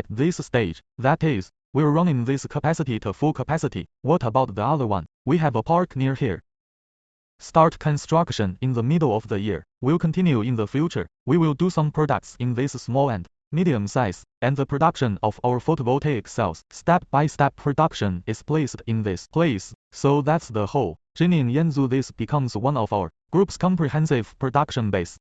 at this stage. That is, we're running this capacity to full capacity. What about the other one? We have a park near here. Start construction in the middle of the year. We'll continue in the future. We will do some products in this small and medium size, and the production of our photovoltaic cells. Step-by-step production is placed in this place. So that's the whole. Jinling Yanzu, this becomes one of our group's comprehensive production base.